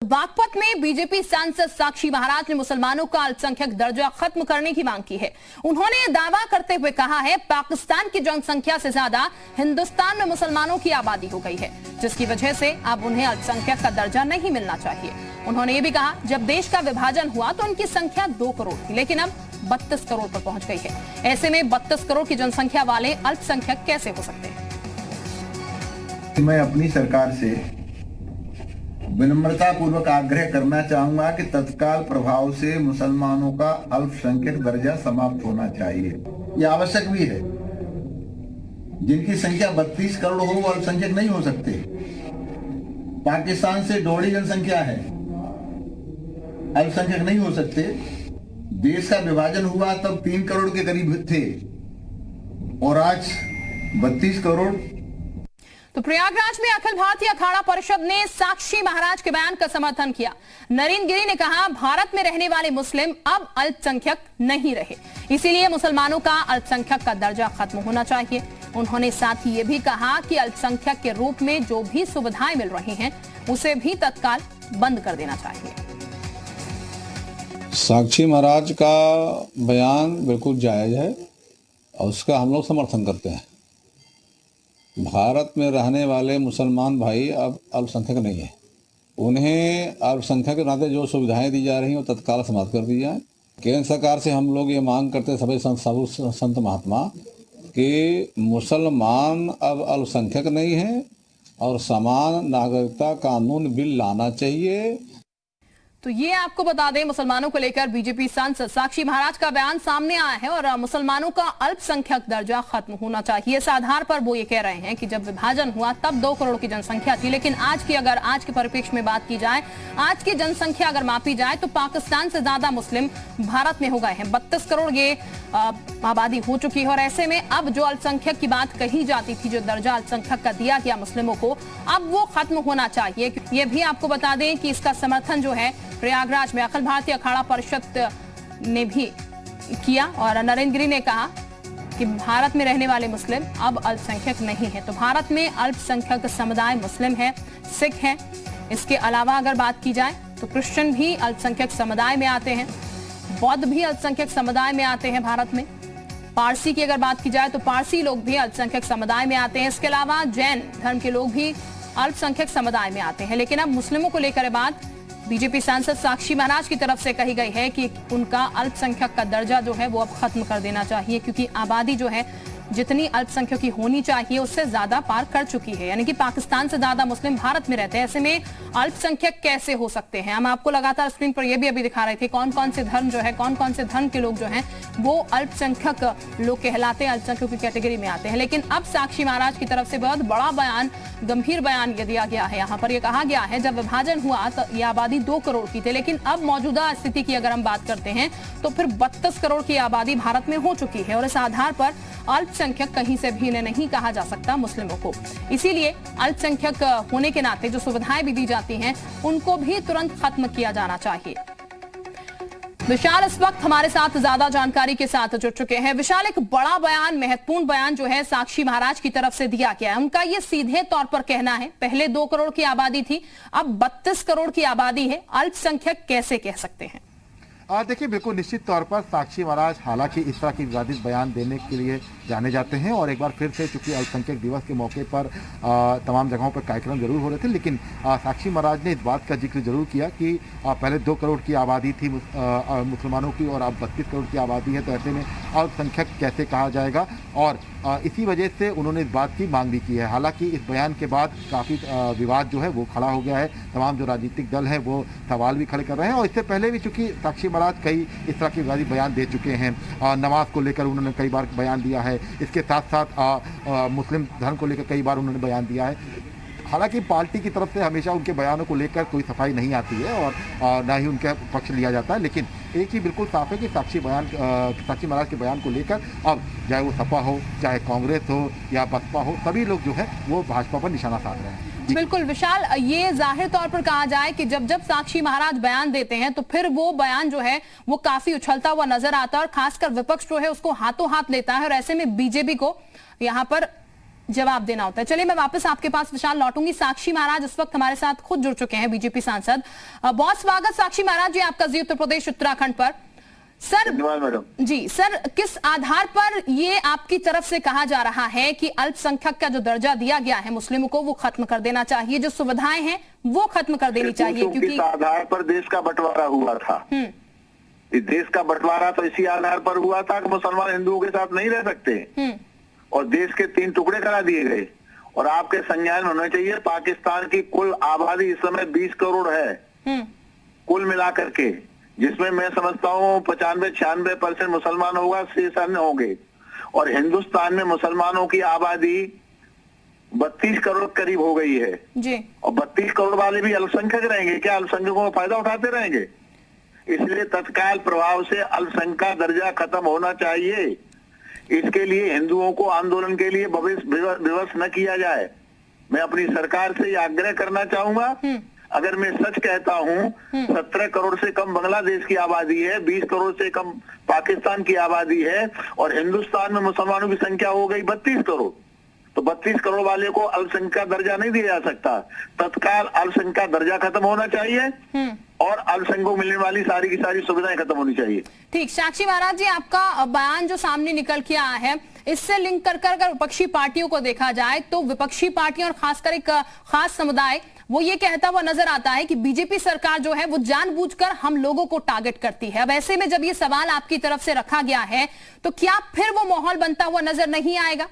बागपत में बीजेपी सांसद साक्षी महाराज ने मुसलमानों का अल्पसंख्यक दर्जा खत्म करने की मांग की है। उन्होंने दावा करते हुए कहा है, पाकिस्तान की जनसंख्या से ज्यादा हिंदुस्तान में मुसलमानों की आबादी हो गई है, जिसकी वजह से अब उन्हें अल्पसंख्यक का दर्जा नहीं मिलना चाहिए। उन्होंने ये भी कहा, जब देश का विभाजन हुआ तो उनकी संख्या 2 करोड़ थी, लेकिन अब 32 करोड़ पर पहुंच गई है। ऐसे में 32 करोड़ की जनसंख्या वाले अल्पसंख्यक कैसे हो सकते हैं? मैं अपनी सरकार से विनम्रता पूर्वक आग्रह करना चाहूंगा कि तत्काल प्रभाव से मुसलमानों का अल्पसंख्यक दर्जा समाप्त होना चाहिए। यह आवश्यक भी है। जिनकी संख्या 32 करोड़ हो वो अल्पसंख्यक नहीं हो सकते। पाकिस्तान से दोगुनी जनसंख्या है, अल्पसंख्यक नहीं हो सकते। देश का विभाजन हुआ तब 3 करोड़ के करीब थे और आज 32 करोड़। तो प्रयागराज में अखिल भारतीय अखाड़ा परिषद ने साक्षी महाराज के बयान का समर्थन किया। नरेंद्र गिरि ने कहा, भारत में रहने वाले मुस्लिम अब अल्पसंख्यक नहीं रहे, इसीलिए मुसलमानों का अल्पसंख्यक का दर्जा खत्म होना चाहिए। उन्होंने साथ ही ये भी कहा कि अल्पसंख्यक के रूप में जो भी सुविधाएं मिल रही हैं उसे भी तत्काल बंद कर देना चाहिए। साक्षी महाराज का बयान बिल्कुल जायज है और उसका हम लोग समर्थन करते हैं। भारत में रहने वाले मुसलमान भाई अब अल्पसंख्यक नहीं है। उन्हें अल्पसंख्यक के नाते जो सुविधाएं दी जा रही हैं वो तत्काल समाप्त कर दी जाए। केंद्र सरकार से हम लोग ये मांग करते हैं, सभी संत महात्मा, कि मुसलमान अब अल्पसंख्यक नहीं है और समान नागरिकता कानून बिल लाना चाहिए। तो ये आपको बता दें, मुसलमानों को लेकर बीजेपी सांसद साक्षी महाराज का बयान सामने आया है और मुसलमानों का अल्पसंख्यक दर्जा खत्म होना चाहिए। इस आधार पर वो ये कह रहे हैं कि जब विभाजन हुआ तब 2 करोड़ की जनसंख्या थी, लेकिन आज के परिप्रेक्ष्य में बात की जाए, आज की जनसंख्या अगर मापी जाए तो पाकिस्तान से ज्यादा मुस्लिम भारत में हो गए हैं। 32 करोड़ ये आबादी हो चुकी है और ऐसे में अब जो अल्पसंख्यक की बात कही जाती थी, जो दर्जा अल्पसंख्यक का दिया गया मुस्लिमों को, अब वो खत्म होना चाहिए। ये भी आपको बता दें कि इसका समर्थन जो है प्रयागराज में अखिल भारतीय अखाड़ा परिषद ने भी किया और नरेंद्र गिरि ने कहा कि भारत में रहने वाले मुस्लिम अब अल्पसंख्यक नहीं है। तो भारत में अल्पसंख्यक समुदाय मुस्लिम है, सिख है। इसके अलावा अगर बात की जाए तो क्रिश्चियन भी अल्पसंख्यक समुदाय में आते हैं, बौद्ध भी अल्पसंख्यक समुदाय में आते हैं भारत में। पारसी की अगर बात की जाए तो पारसी लोग भी अल्पसंख्यक समुदाय में आते हैं। इसके अलावा जैन धर्म के लोग भी अल्पसंख्यक समुदाय में आते हैं। लेकिन अब मुस्लिमों को लेकर बात बीजेपी सांसद साक्षी महाराज की तरफ से कही गई है कि उनका अल्पसंख्यक का दर्जा जो है वो अब खत्म कर देना चाहिए, क्योंकि आबादी जो है जितनी अल्पसंख्यक की होनी चाहिए उससे ज्यादा पार कर चुकी है। यानी कि पाकिस्तान से ज्यादा मुस्लिम भारत में रहते हैं। ऐसे में अल्पसंख्यक कैसे हो सकते हैं? हम आपको लगातार स्क्रीन पर यह भी अभी दिखा रहे थे कौन कौन से धर्म जो है, कौन कौन से धर्म के लोग जो हैं वो अल्पसंख्यक लोग कहलाते हैं, अल्पसंख्यक की कैटेगरी में आते हैं। लेकिन अब साक्षी महाराज की तरफ से बहुत बड़ा बयान, गंभीर बयान दिया गया है। यहाँ पर यह कहा गया है, जब विभाजन हुआ तो यह आबादी 2 करोड़ की थी, लेकिन अब मौजूदा स्थिति की अगर हम बात करते हैं तो फिर 32 करोड़ की आबादी भारत में हो चुकी है और इस आधार पर अल्पसंख्यक कहीं से भी इन्हें नहीं कहा जा सकता मुस्लिमों को। इसीलिए अल्पसंख्यक होने के नाते जो सुविधाएं भी दी जाती हैं उनको भी तुरंत खत्म किया जाना चाहिए। विशाल इस वक्त हमारे साथ ज्यादा जानकारी के साथ जुड़ चुके हैं। विशाल, एक बड़ा बयान, महत्वपूर्ण बयान जो है साक्षी महाराज की तरफ से दिया गया है। उनका ये सीधे तौर पर कहना है, पहले 2 करोड़ की आबादी थी, अब 32 करोड़ की आबादी है, अल्पसंख्यक कैसे कह सकते हैं? देखिए, बिल्कुल निश्चित तौर पर साक्षी महाराज हालांकि इस तरह की विवादित बयान देने के लिए जाने जाते हैं और एक बार फिर से चूंकि अल्पसंख्यक दिवस के मौके पर तमाम जगहों पर कार्यक्रम जरूर हो रहे थे, लेकिन साक्षी महाराज ने इस बात का जिक्र जरूर किया कि पहले 2 करोड़ की आबादी थी मुसलमानों की और अब 32 करोड़ की आबादी है, तो ऐसे में अल्पसंख्यक कैसे कहा जाएगा। और इसी वजह से उन्होंने इस बात की मांग भी की है। हालांकि इस बयान के बाद काफ़ी विवाद जो है वो खड़ा हो गया है। तमाम जो राजनीतिक दल हैं वो सवाल भी खड़े कर रहे हैं और इससे पहले भी चूंकि साक्षी महाराज कई इस तरह के विवादित बयान दे चुके हैं। नमाज को लेकर उन्होंने कई बार बयान दिया है, इसके साथ साथ मुस्लिम धर्म को लेकर कई बार उन्होंने बयान दिया है। हालांकि पार्टी की तरफ से हमेशा उनके बयानों को लेकर कोई सफाई नहीं आती है और ना ही उनका पक्ष लिया जाता है, लेकिन एक ही बिल्कुल साफ है कि साक्षी साक्षी महाराज के बयान को लेकर अब चाहे वो सपा हो, चाहे कांग्रेस हो या बसपा हो, सभी लोग जो है वो भाजपा पर निशाना साध रहे हैं। बिल्कुल विशाल, ये जाहिर तौर पर कहा जाए कि जब जब साक्षी महाराज बयान देते हैं तो फिर वो बयान जो है वो काफी उछलता हुआ नजर आता है और खासकर विपक्ष जो है उसको हाथों हाथ लेता है और ऐसे में बीजेपी को यहाँ पर जवाब देना होता है। चलिए मैं वापस आपके पास विशाल लौटूंगी। साक्षी महाराज इस वक्त हमारे साथ खुद जुड़ चुके हैं, बीजेपी सांसद। बहुत स्वागत साक्षी महाराज जी आपका जी उत्तर प्रदेश उत्तराखंड पर। सर मैडम जी, सर किस आधार पर ये आपकी तरफ से कहा जा रहा है कि अल्पसंख्यक का जो दर्जा दिया गया है मुस्लिमों को वो खत्म कर देना चाहिए, जो सुविधाएं हैं वो खत्म कर देनी चाहिए? क्योंकि किस आधार पर देश का बंटवारा हुआ था? देश का बंटवारा तो इसी आधार पर हुआ था कि मुसलमान हिंदुओं के साथ नहीं रह सकते और देश के 3 टुकड़े करा दिए गए। और आपके संज्ञान में होना चाहिए पाकिस्तान की कुल आबादी इस समय 20 करोड़ है कुल मिलाकर के, जिसमें मैं समझता हूँ 95-96% मुसलमान होगा, शेष अन्य होंगे। और हिंदुस्तान में मुसलमानों की आबादी 32 करोड़ करीब हो गई है जी। और 32 करोड़ वाले भी अल्पसंख्यक रहेंगे क्या? अल्पसंख्यकों का फायदा उठाते रहेंगे? इसलिए तत्काल प्रभाव से अल्पसंख्यक दर्जा खत्म होना चाहिए। इसके लिए हिंदुओं को आंदोलन के लिए विवश न किया जाए। मैं अपनी सरकार से यह आग्रह करना चाहूंगा, अगर मैं सच कहता हूं 17 करोड़ से कम बांग्लादेश की आबादी है, 20 करोड़ से कम पाकिस्तान की आबादी है और हिंदुस्तान में मुसलमानों की संख्या हो गई 32 करोड़, तो 32 करोड़ वाले को अल्पसंख्यक दर्जा नहीं दिया जा सकता। तत्काल अल्पसंख्यक दर्जा खत्म होना चाहिए और अल्पसंख्यकों को मिलने वाली सारी की सारी सुविधाएं खत्म होनी चाहिए। ठीक, साक्षी महाराज जी आपका बयान जो सामने निकल के आया है, इससे लिंक कर अगर विपक्षी पार्टियों को देखा जाए तो विपक्षी पार्टियां और खासकर एक खास समुदाय वो ये कहता हुआ नजर आता है कि बीजेपी सरकार जो है वो जानबूझकर हम लोगों को टारगेट करती है। अब ऐसे में जब ये सवाल आपकी तरफ से रखा गया है तो क्या फिर वो माहौल बनता हुआ नजर नहीं आएगा?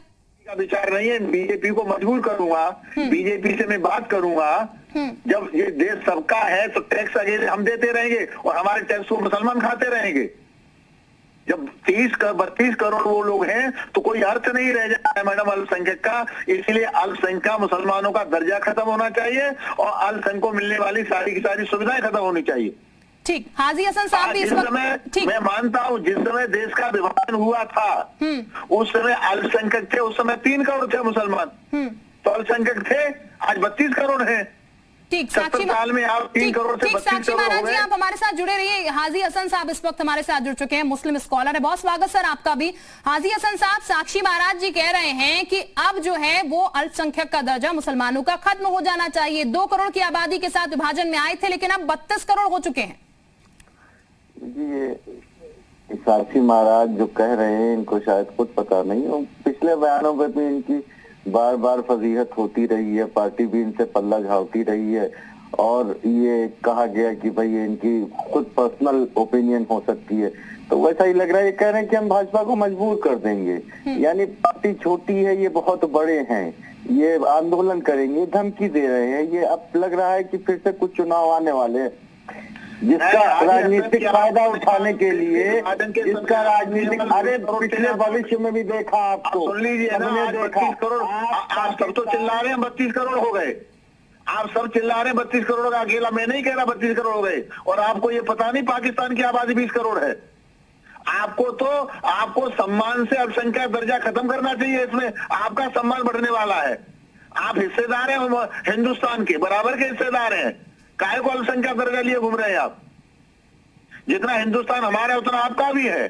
का विचार नहीं है, बीजेपी को मजबूर करूंगा, बीजेपी से मैं बात करूंगा। जब ये देश सबका है तो टैक्स अगेंस्ट हम देते रहेंगे और हमारे टैक्स को मुसलमान खाते रहेंगे। जब 32 करोड़ वो लोग हैं तो कोई अर्थ नहीं रह जाता है मैडम अल्पसंख्यक का। इसलिए अल्पसंख्यक मुसलमानों का दर्जा खत्म होना चाहिए और अल्पसंख्यक को मिलने वाली सारी की सारी सुविधाएं खत्म होनी चाहिए। ठीक, हाजी हसन साहब भी इस वक्त मैं मानता हूँ जिस समय देश का विभाजन हुआ था उस समय अल्पसंख्यक थे, उस समय 3 करोड़ थे मुसलमान, तो अल्पसंख्यक थे, आज 32 करोड़ हैं। ठीक, साक्षी साल में आप 3 करोड़ से 32 करोड़ महाराज जी आप हमारे साथ जुड़े रहिए। हाजी हसन साहब इस वक्त हमारे साथ जुड़ चुके हैं, मुस्लिम स्कॉलर है। बहुत स्वागत सर आपका भी। हाजी हसन साहब, साक्षी महाराज जी कह रहे हैं कि अब जो है वो अल्पसंख्यक का दर्जा मुसलमानों का खत्म हो जाना चाहिए। 2 करोड़ की आबादी के साथ विभाजन में आए थे लेकिन अब 32 करोड़ हो चुके हैं। ये साक्षी महाराज जो कह रहे हैं इनको शायद खुद पता नहीं हो। पिछले बयानों पे भी इनकी बार बार फजीहत होती रही है, पार्टी भी इनसे पल्ला झाड़ती रही है और ये कहा गया कि भाई ये इनकी खुद पर्सनल ओपिनियन हो सकती है, तो वैसा ही लग रहा है। ये कह रहे हैं कि हम भाजपा को मजबूर कर देंगे, यानी पार्टी छोटी है, ये बहुत बड़े हैं, ये आंदोलन करेंगे, धमकी दे रहे हैं। ये अब लग रहा है कि फिर से कुछ चुनाव आने वाले हैं जिसका राजनीतिक फायदा उठाने के लिए, इसका राजनीतिक, अरे पिछले भविष्य में भी देखा आपको, सुन लीजिए ना, 32 करोड़ आप सब तो चिल्ला रहे हैं 32 करोड़ हो गए, आप सब चिल्ला रहे हैं 32 करोड़ का, अकेला मैं नहीं कह रहा 32 करोड़ हो गए। और आपको ये पता नहीं पाकिस्तान की आबादी 20 करोड़ है। आपको सम्मान से अल्पसंख्यक दर्जा खत्म करना चाहिए, इसमें आपका सम्मान बढ़ने वाला है। आप हिस्सेदार हैं हिंदुस्तान के, बराबर के हिस्सेदार हैं, काहे को अल्पसंख्यक दर्जा लिए घूम रहे हैं आप? जितना हिंदुस्तान हमारा है उतना आपका भी है।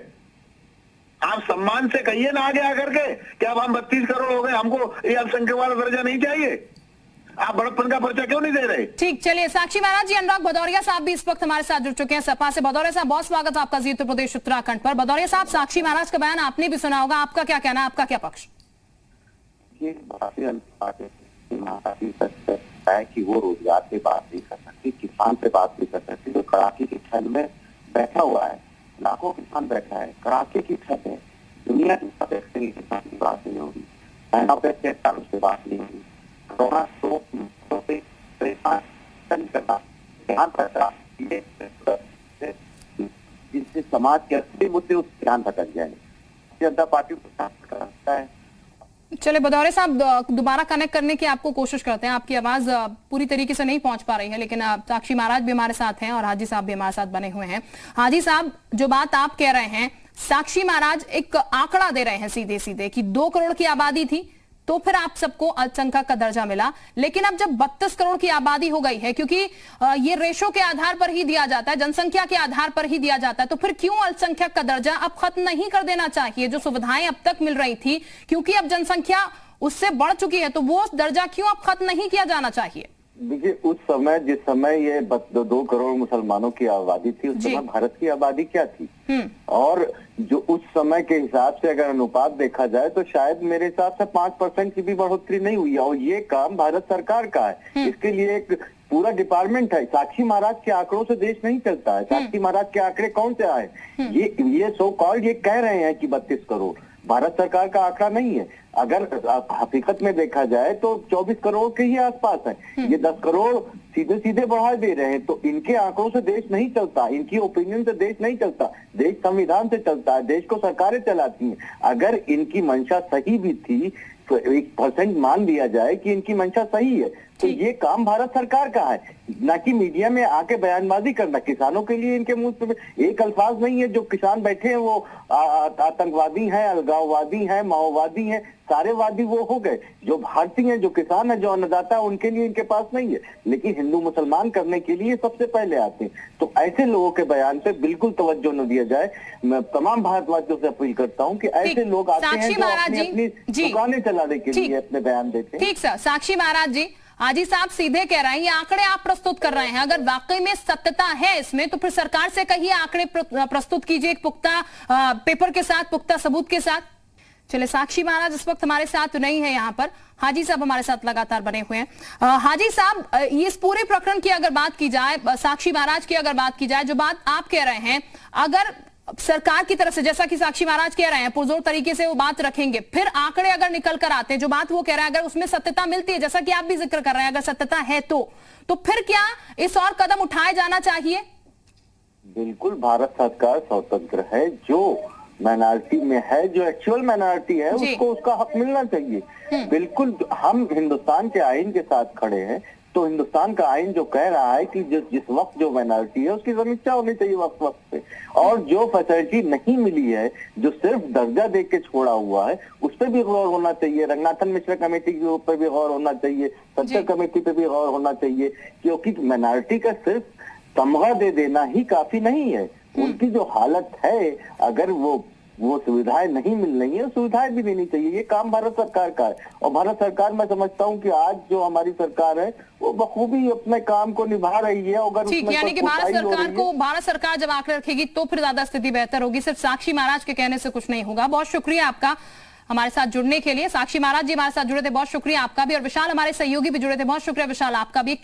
आप सम्मान से कहिए ना आगे आकर के कि अब हम 32 करोड़ हो गए, हमको ये अल्पसंख्यक वाला दर्जा नहीं चाहिए। आप बड़प्पन का पर्चा क्यों नहीं दे रहे? ठीक, चलिए साक्षी महाराज जी, अनुराग भदौरिया साहब भी इस वक्त हमारे साथ जुड़ चुके हैं सपा से। भदौरिया साहब बहुत स्वागत है आपका जी उत्तर प्रदेश उत्तराखंड पर। भदौरिया साहब, साक्षी महाराज का बयान आपने भी सुना होगा, आपका क्या कहना है, आपका क्या पक्ष? है कि वो रोजगार पे बात नहीं कर सकती, किसान पे बात नहीं कर सकती। तो कड़ाके की ठंड में बैठा हुआ है, लाखों किसान बैठा है, कड़ाके की ठंड है, दुनिया की सब किसान की बात नहीं होगी, चाइना पे से बात नहीं होगी, कोरोना तो परेशान करना, ध्यान रखना, जिससे समाज के असली मुद्दे उस ध्यान भटक जाए। जनता पार्टी को करता है। चले भदौरिया साहब, दोबारा कनेक्ट करने की आपको कोशिश करते हैं, आपकी आवाज पूरी तरीके से नहीं पहुंच पा रही है, लेकिन साक्षी महाराज भी हमारे साथ हैं और हाजी साहब भी हमारे साथ बने हुए हैं। हाजी साहब, जो बात आप कह रहे हैं, साक्षी महाराज एक आंकड़ा दे रहे हैं सीधे सीधे कि 2 करोड़ की आबादी थी तो फिर आप सबको अल्पसंख्यक का दर्जा मिला, लेकिन अब जब 32 करोड़ की आबादी हो गई है, क्योंकि ये रेशो के आधार पर ही दिया जाता है, जनसंख्या के आधार पर ही दिया जाता है, तो फिर क्यों अल्पसंख्यक का दर्जा अब खत्म नहीं कर देना चाहिए? जो सुविधाएं अब तक मिल रही थी, क्योंकि अब जनसंख्या उससे बढ़ चुकी है, तो वो दर्जा क्यों अब खत्म नहीं किया जाना चाहिए? देखिए, उस समय जिस समय ये 2 करोड़ मुसलमानों की आबादी थी, उस समय भारत की आबादी क्या थी? और जो उस समय के हिसाब से अगर अनुपात देखा जाए तो शायद मेरे हिसाब से 5% की भी बढ़ोतरी नहीं हुई है। और ये काम भारत सरकार का है, इसके लिए एक पूरा डिपार्टमेंट है। साक्षी महाराज के आंकड़ों से देश नहीं चलता है। साक्षी महाराज के आंकड़े कौन से आए? ये सो कॉल्ड ये कह रहे हैं कि 32 करोड़, भारत सरकार का आंकड़ा नहीं है। अगर हकीकत में देखा जाए तो 24 करोड़ के ही आसपास है। ये 10 करोड़ सीधे सीधे बढ़ा दे रहे हैं। तो इनके आंकड़ों से देश नहीं चलता, इनकी ओपिनियन से देश नहीं चलता। देश संविधान से चलता है, देश को सरकारें चलाती हैं। अगर इनकी मंशा सही भी थी तो 1% मान लिया जाए कि इनकी मंशा सही है, तो ये काम भारत सरकार का है, ना कि मीडिया में आके बयानबाजी करना। किसानों के लिए इनके मुंह पे एक अल्फाज नहीं है। जो किसान बैठे हैं वो आतंकवादी हैं, अलगाववादी हैं, माओवादी हैं, सारे वादी वो हो गए। जो भारतीय हैं, जो किसान है, जो अन्नदाता है, उनके लिए इनके पास नहीं है। लेकिन हिंदू मुसलमान करने के लिए सबसे पहले आते हैं। तो ऐसे लोगों के बयान पे बिल्कुल तवज्जो न दिया जाए। मैं तमाम भारतवासियों से अपील करता हूँ कि ऐसे लोग आते हैं जो अपनी दुकानें चलाने के लिए अपने बयान देते हैं। ठीक सर, साक्षी महाराज जी, हाजी साहब सीधे कह रहे हैं, ये आंकड़े आप प्रस्तुत कर रहे हैं, अगर वाकई में सत्यता है इसमें तो फिर सरकार से कहिए आंकड़े प्रस्तुत कीजिए एक पुख्ता पेपर के साथ, पुख्ता सबूत के साथ। चले, साक्षी महाराज इस वक्त हमारे साथ नहीं है यहाँ पर, हाजी साहब हमारे साथ लगातार बने हुए हैं। हाजी साहब, इस पूरे प्रकरण की अगर बात की जाए, साक्षी महाराज की अगर बात की जाए, जो बात आप कह रहे हैं, अगर सरकार की तरफ से, जैसा कि साक्षी महाराज कह रहे हैं, पुरजोर तरीके से वो बात रखेंगे, फिर आंकड़े अगर निकल कर आते हैं, जो बात वो कह रहे हैं, अगर उसमें सत्यता मिलती है, जैसा कि आप भी जिक्र कर रहे हैं, अगर सत्यता है तो फिर क्या इस और कदम उठाए जाना चाहिए? बिल्कुल, भारत सरकार स्वतंत्र है। जो माइनॉरिटी में है, जो एक्चुअल माइनॉरिटी है, उसको उसका हक मिलना चाहिए। बिल्कुल, हम हिंदुस्तान के आईन के साथ खड़े हैं। तो हिंदुस्तान का आईन जो कह रहा है कि जिस वक्त जो माइनॉरिटी है उसकी समीक्षा होनी चाहिए वक्त पे। और जो फैसिलिटी नहीं मिली है, जो सिर्फ दर्जा दे के छोड़ा हुआ है, उस पर भी गौर होना चाहिए। रंगनाथन मिश्रा कमेटी के ऊपर भी गौर होना चाहिए, सत्तर कमेटी पे भी गौर होना चाहिए। क्योंकि माइनॉरिटी का सिर्फ तमगा दे देना ही काफी नहीं है। उनकी जो हालत है, अगर वो सुविधाएं नहीं मिल रही है, सुविधाएं भी देनी चाहिए। ये काम भारत सरकार का है। और भारत सरकार, मैं समझता हूँ कि आज जो हमारी सरकार है वो बखूबी अपने काम को निभा रही है। अगर ठीक, यानी कि भारत सरकार जब आंकड़े रखेगी तो फिर ज्यादा स्थिति बेहतर होगी। सिर्फ साक्षी महाराज के कहने से कुछ नहीं होगा। बहुत शुक्रिया आपका हमारे साथ जुड़ने के लिए। साक्षी महाराज जी हमारे साथ जुड़े थे, बहुत शुक्रिया आपका भी। और विशाल हमारे सहयोगी भी जुड़े थे, बहुत शुक्रिया विशाल आपका भी।